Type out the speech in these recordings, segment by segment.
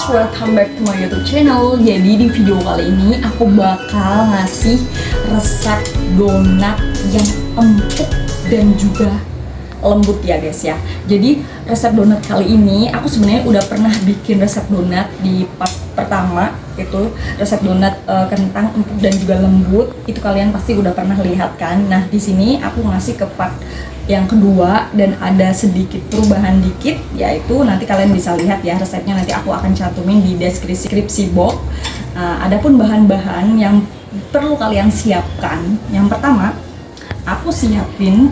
welcome back to my YouTube channel. Jadi di video kali ini aku bakal ngasih resep donat yang empuk dan juga lembut ya guys ya. Jadi resep donat kali ini aku sebenarnya udah pernah bikin resep donat di part pertama, itu resep donat kentang empuk dan juga lembut. Itu kalian pasti udah pernah lihat kan. Nah di sini aku ngasih ke part yang kedua dan ada sedikit perubahan dikit, yaitu nanti kalian bisa lihat ya resepnya, nanti aku akan cantumin di deskripsi box. Adapun bahan-bahan yang perlu kalian siapkan, yang pertama aku siapin,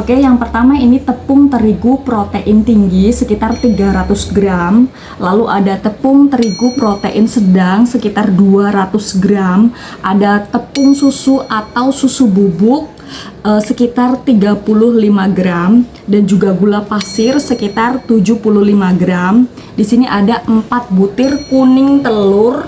yang pertama ini tepung terigu protein tinggi sekitar 300 gram, lalu ada tepung terigu protein sedang sekitar 200 gram, ada tepung susu atau susu bubuk sekitar 35 gram, dan juga gula pasir sekitar 75 gram. Di sini ada 4 butir kuning telur.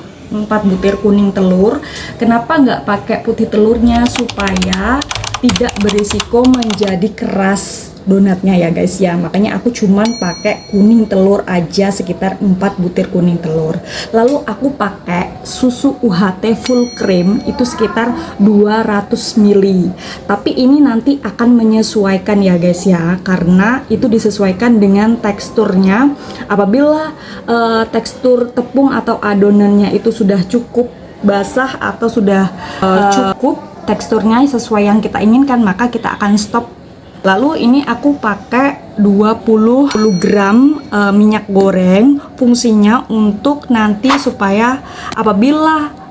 Kenapa nggak pakai putih telurnya? Supaya tidak berisiko menjadi keras donatnya ya guys ya. Makanya aku cuman pakai kuning telur aja, sekitar 4 butir kuning telur. Lalu aku pakai susu UHT full cream itu sekitar 200 ml. Tapi ini nanti akan menyesuaikan ya guys ya, karena itu disesuaikan dengan teksturnya. Apabila tekstur tepung atau adonannya itu sudah cukup basah atau sudah cukup teksturnya sesuai yang kita inginkan, maka kita akan stop. Lalu ini aku pakai 20 gram minyak goreng, fungsinya untuk nanti supaya apabila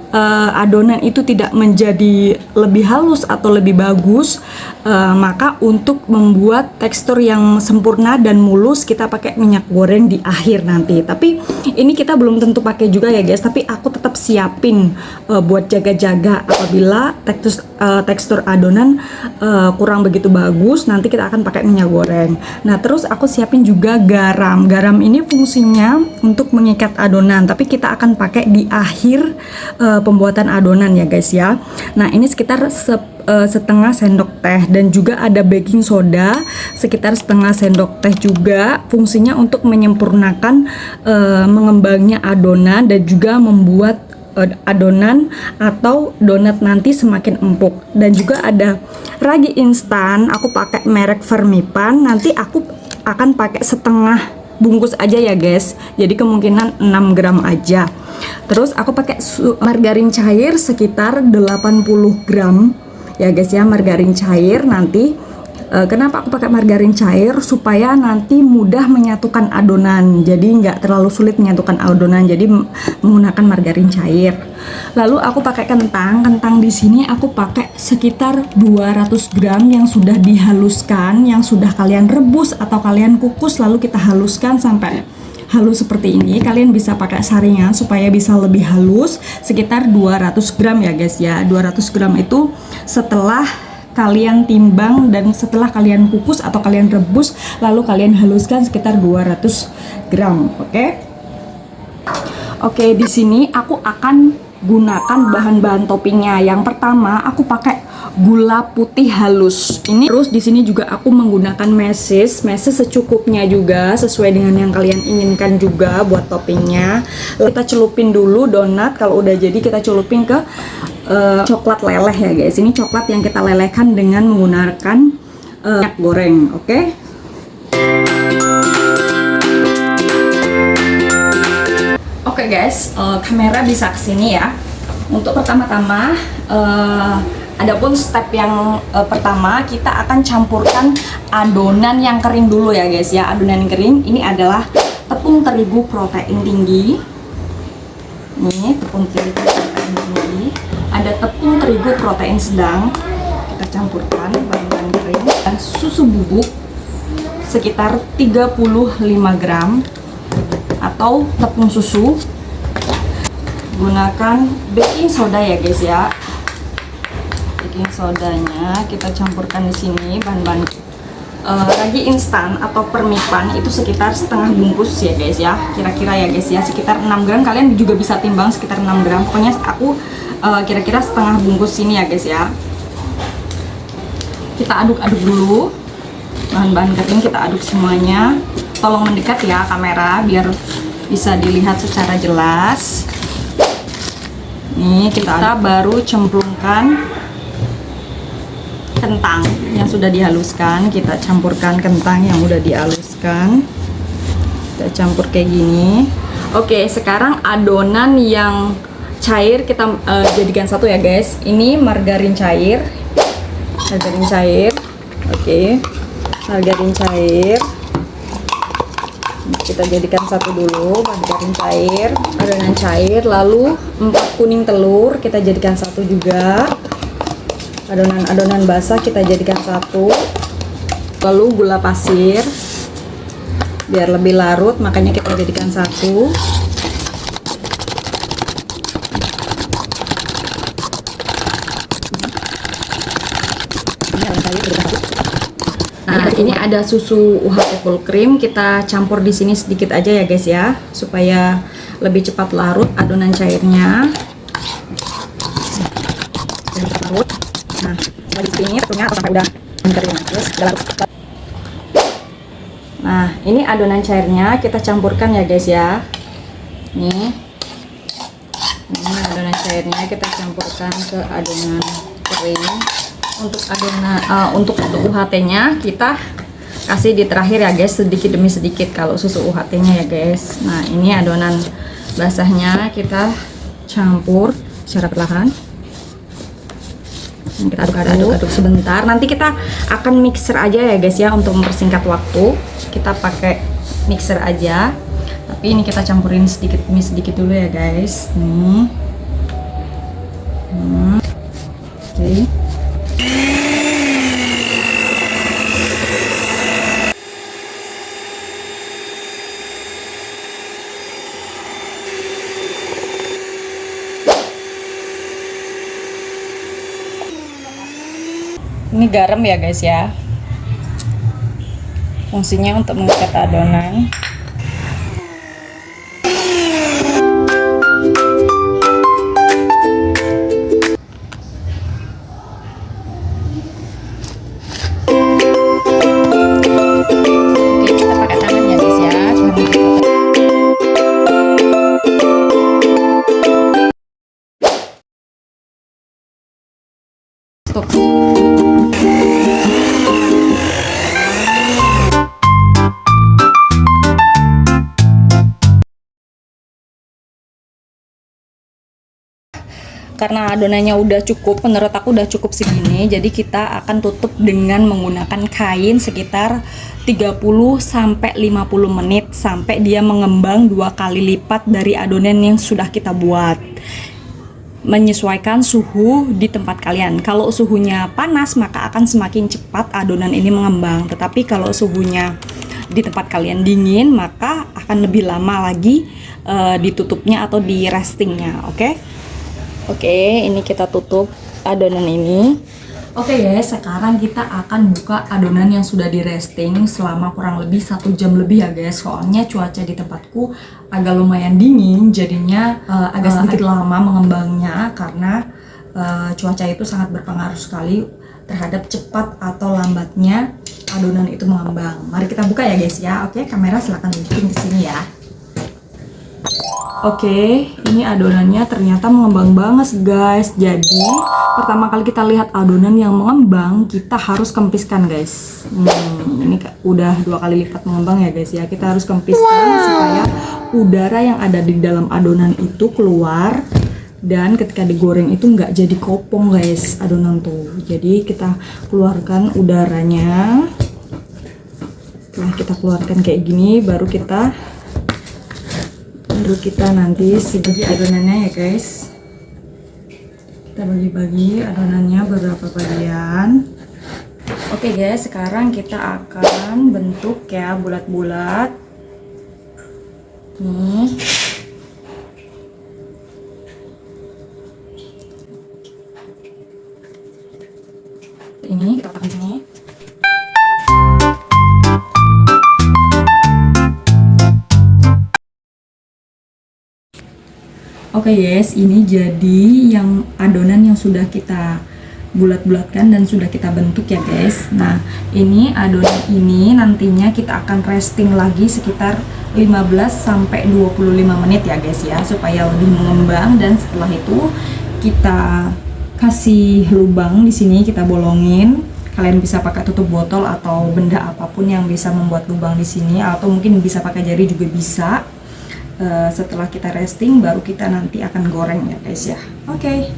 adonan itu tidak menjadi lebih halus atau lebih bagus, maka untuk membuat tekstur yang sempurna dan mulus kita pakai minyak goreng di akhir nanti. Tapi ini kita belum tentu pakai juga ya guys, tapi aku tetap siapin buat jaga-jaga apabila tekstur adonan kurang begitu bagus, nanti kita akan pakai minyak goreng. Nah terus aku siapin juga garam. Garam ini fungsinya untuk mengikat adonan, tapi kita akan pakai di akhir pembuatan adonan ya guys ya. Nah ini sekitar setengah sendok teh, dan juga ada baking soda sekitar setengah sendok teh juga, fungsinya untuk menyempurnakan mengembangnya adonan dan juga membuat adonan atau donat nanti semakin empuk. Dan juga ada ragi instan, aku pakai merek Fermipan, nanti aku akan pakai setengah bungkus aja ya guys, jadi kemungkinan 6 gram aja. Terus aku pakai margarin cair sekitar 80 gram ya guys ya, margarin cair. Nanti kenapa aku pakai margarin cair? Supaya nanti mudah menyatukan adonan, jadi nggak terlalu sulit menyatukan adonan, jadi menggunakan margarin cair. Lalu aku pakai kentang di sini aku pakai sekitar 200 gram yang sudah dihaluskan, yang sudah kalian rebus atau kalian kukus lalu kita haluskan sampai halus seperti ini. Kalian bisa pakai saringan supaya bisa lebih halus, sekitar 200 gram ya guys ya. 200 gram itu setelah kalian timbang dan setelah kalian kukus atau kalian rebus lalu kalian haluskan sekitar 200 gram. Oke, di sini aku akan gunakan bahan-bahan toppingnya. Yang pertama aku pakai gula putih halus ini. Terus di sini juga aku menggunakan meses secukupnya juga, sesuai dengan yang kalian inginkan juga buat toppingnya. Kita celupin dulu donat, kalau udah jadi kita celupin ke coklat leleh ya guys. Ini coklat yang kita lelehkan dengan menggunakan minyak goreng. Oke guys, kamera bisa kesini ya. Untuk pertama-tama, adapun step yang pertama, kita akan campurkan adonan yang kering dulu ya guys ya. Adonan yang kering ini adalah tepung terigu protein tinggi. Nih tepung terigu protein tinggi. Ada tepung terigu protein sedang. Kita campurkan bahan-bahan kering, dan susu bubuk sekitar 35 gram atau tepung susu. Gunakan baking soda ya guys ya. Baking sodanya kita campurkan di sini. Bahan-bahan ragi instan atau Fermipan itu sekitar setengah bungkus ya guys ya, kira-kira ya guys ya, sekitar 6 gram. Kalian juga bisa timbang sekitar 6 gram. Pokoknya aku kira-kira setengah bungkus ini ya guys ya. Kita aduk-aduk dulu bahan-bahan kering, kita aduk semuanya. Tolong mendekat ya kamera biar bisa dilihat secara jelas. Nih kita baru cemplungkan kentang yang sudah dihaluskan. Kita campurkan kentang yang udah dihaluskan, kita campur kayak gini. Oke, sekarang adonan yang cair kita jadikan satu ya guys. Ini margarin cair, oke, margarin cair kita jadikan satu dulu. Margarin cair, adonan cair, lalu 4 kuning telur kita jadikan satu juga. Adonan basah kita jadikan satu, lalu gula pasir biar lebih larut, makanya kita jadikan satu. Nah, ini ada susu UHT full cream, kita campur di sini sedikit aja ya guys ya, supaya lebih cepat larut adonan cairnya. Nah, lagi ini tentunya sampai udah kering, terus larut. Nah, ini adonan cairnya kita campurkan ya guys ya. Nih, ini adonan cairnya kita campurkan ke adonan kering. Untuk susu UHT-nya kita kasih di terakhir ya guys, sedikit demi sedikit kalau susu UHT-nya ya guys. Nah, ini adonan basahnya kita campur secara perlahan. Kita aduk-aduk sebentar. Nanti kita akan mixer aja ya guys ya, untuk mempersingkat waktu. Kita pakai mixer aja. Tapi ini kita campurin sedikit demi sedikit dulu ya guys. Nih. Oke. Ini garam ya guys ya, fungsinya untuk mengikat adonan. Oke, kita pakai tangan ya guys ya. Stop. Karena adonannya udah cukup, menurut aku udah cukup segini, jadi kita akan tutup dengan menggunakan kain sekitar 30 sampai 50 menit sampai dia mengembang 2 kali lipat dari adonan yang sudah kita buat. Menyesuaikan suhu di tempat kalian. Kalau suhunya panas maka akan semakin cepat adonan ini mengembang, tetapi kalau suhunya di tempat kalian dingin maka akan lebih lama lagi ditutupnya atau di restingnya. Oke, ini kita tutup adonan ini. Oke guys, sekarang kita akan buka adonan yang sudah di resting selama kurang lebih 1 jam lebih ya guys. Soalnya cuaca di tempatku agak lumayan dingin, jadinya agak sedikit lama mengembangnya karena cuaca itu sangat berpengaruh sekali terhadap cepat atau lambatnya adonan itu mengembang. Mari kita buka ya guys ya. Oke, kamera silahkan tunjukin ke sini ya. Oke, ini adonannya ternyata mengembang banget guys. Jadi pertama kali kita lihat adonan yang mengembang, kita harus kempiskan guys. Ini udah 2 kali lipat mengembang ya guys ya. Kita harus kempiskan supaya udara yang ada di dalam adonan itu keluar, dan ketika digoreng itu nggak jadi kopong guys adonan tuh. Jadi kita keluarkan udaranya. Setelah kita keluarkan kayak gini, baru kita nanti bagi adonannya ya guys. Kita bagi-bagi adonannya beberapa bagian. Oke guys, sekarang kita akan bentuk ya bulat-bulat. Nih. Ini kita pakai sini. Oke guys, ini jadi yang adonan yang sudah kita bulat-bulatkan dan sudah kita bentuk ya guys. Nah, ini adonan ini nantinya kita akan resting lagi sekitar 15 sampai 25 menit ya guys ya, supaya lebih mengembang. Dan setelah itu kita kasih lubang di sini, kita bolongin. Kalian bisa pakai tutup botol atau benda apapun yang bisa membuat lubang di sini, atau mungkin bisa pakai jari juga bisa. Setelah kita resting baru kita nanti akan goreng ya guys ya. Oke.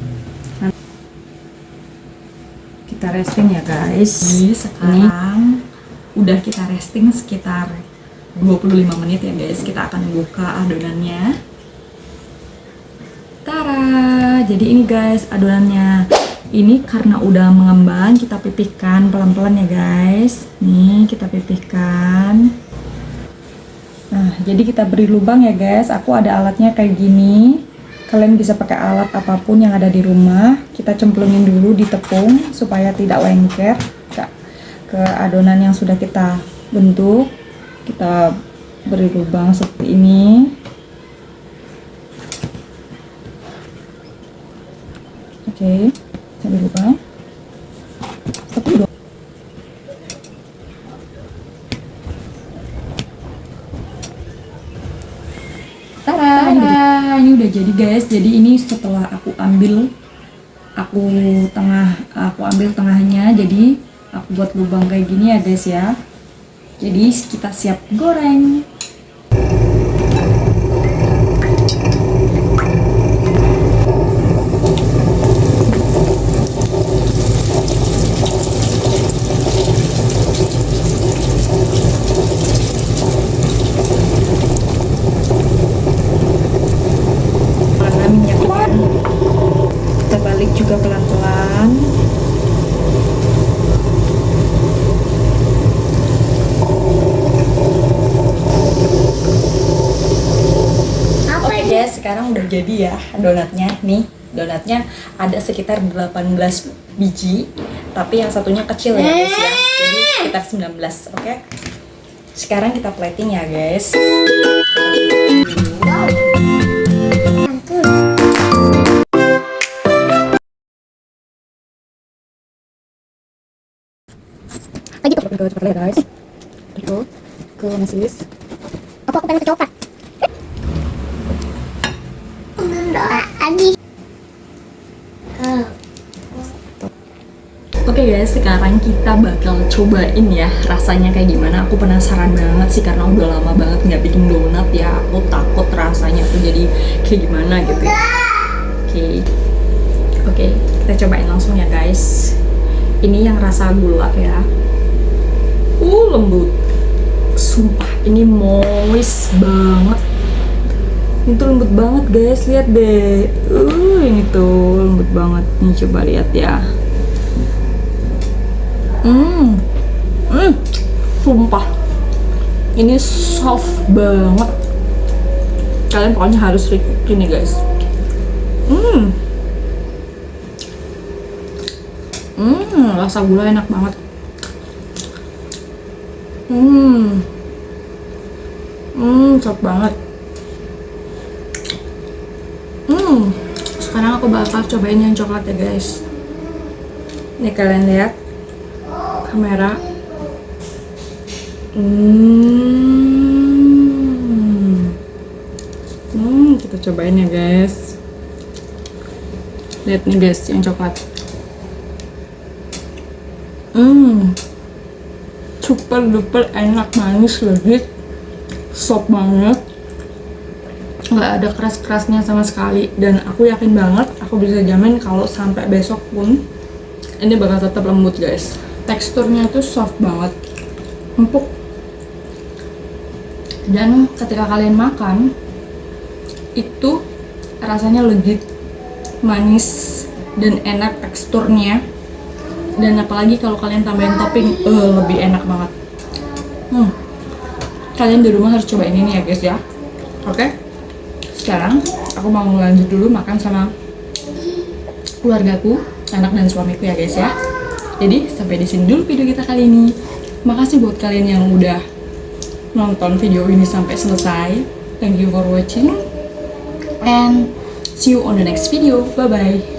Kita resting ya guys. Sekarang udah kita resting sekitar 25 menit ya guys. Kita akan buka adonannya. Tara, jadi ini guys adonannya. Ini karena udah mengembang, kita pipihkan pelan-pelan ya guys. Nih kita pipihkan. Nah, jadi kita beri lubang ya guys. Aku ada alatnya kayak gini. Kalian bisa pakai alat apapun yang ada di rumah. Kita cemplungin dulu di tepung supaya tidak lengket ke adonan yang sudah kita bentuk. Kita beri lubang seperti ini. Oke, beri lubang. Seperti itu. Tada, ini udah jadi guys. Jadi ini setelah aku ambil tengahnya, jadi aku buat lubang kayak gini ya guys ya. Jadi kita siap goreng. Kita balik juga pelan-pelan. Oke guys, sekarang udah jadi ya donatnya. Nih donatnya ada sekitar 18 biji, tapi yang satunya kecil ya guys ya, jadi sekitar 19. Oke, sekarang kita plating ya guys. Cepat lihat guys. Itu ke mesis. Aku pengen coba. Lagi. Oke guys, sekarang kita bakal cobain ya rasanya kayak gimana. Aku penasaran banget sih karena udah lama banget nggak bikin donat ya. Aku takut rasanya tuh jadi kayak gimana gitu ya. Oke, kita cobain langsung ya guys. Ini yang rasa gula ya. Lembut. Sumpah ini moist banget. Ini tuh lembut banget guys, lihat deh. Ini tuh lembut banget. Nih coba lihat ya. Sumpah. Ini soft banget. Kalian pokoknya harus repeat ini guys. Rasa gula enak banget. Cocok banget. Sekarang aku bakal cobain yang coklat ya guys. Nih kalian lihat kamera. Kita cobain ya guys. Lihat nih guys yang coklat. Super duper enak, manis, legit, soft banget, nggak ada keras-kerasnya sama sekali. Dan aku yakin banget, aku bisa jamin kalau sampai besok pun ini bakal tetap lembut guys. Teksturnya tuh soft banget, empuk, dan ketika kalian makan itu rasanya legit, manis dan enak teksturnya. Dan apalagi kalau kalian tambahin topping, lebih enak banget. Kalian di rumah harus cobain ini ya guys ya. Oke, sekarang aku mau lanjut dulu makan sama keluargaku, anak dan suamiku ya guys ya. Jadi sampai di sini dulu video kita kali ini. Makasih buat kalian yang udah nonton video ini sampai selesai. Thank you for watching and see you on the next video. Bye bye.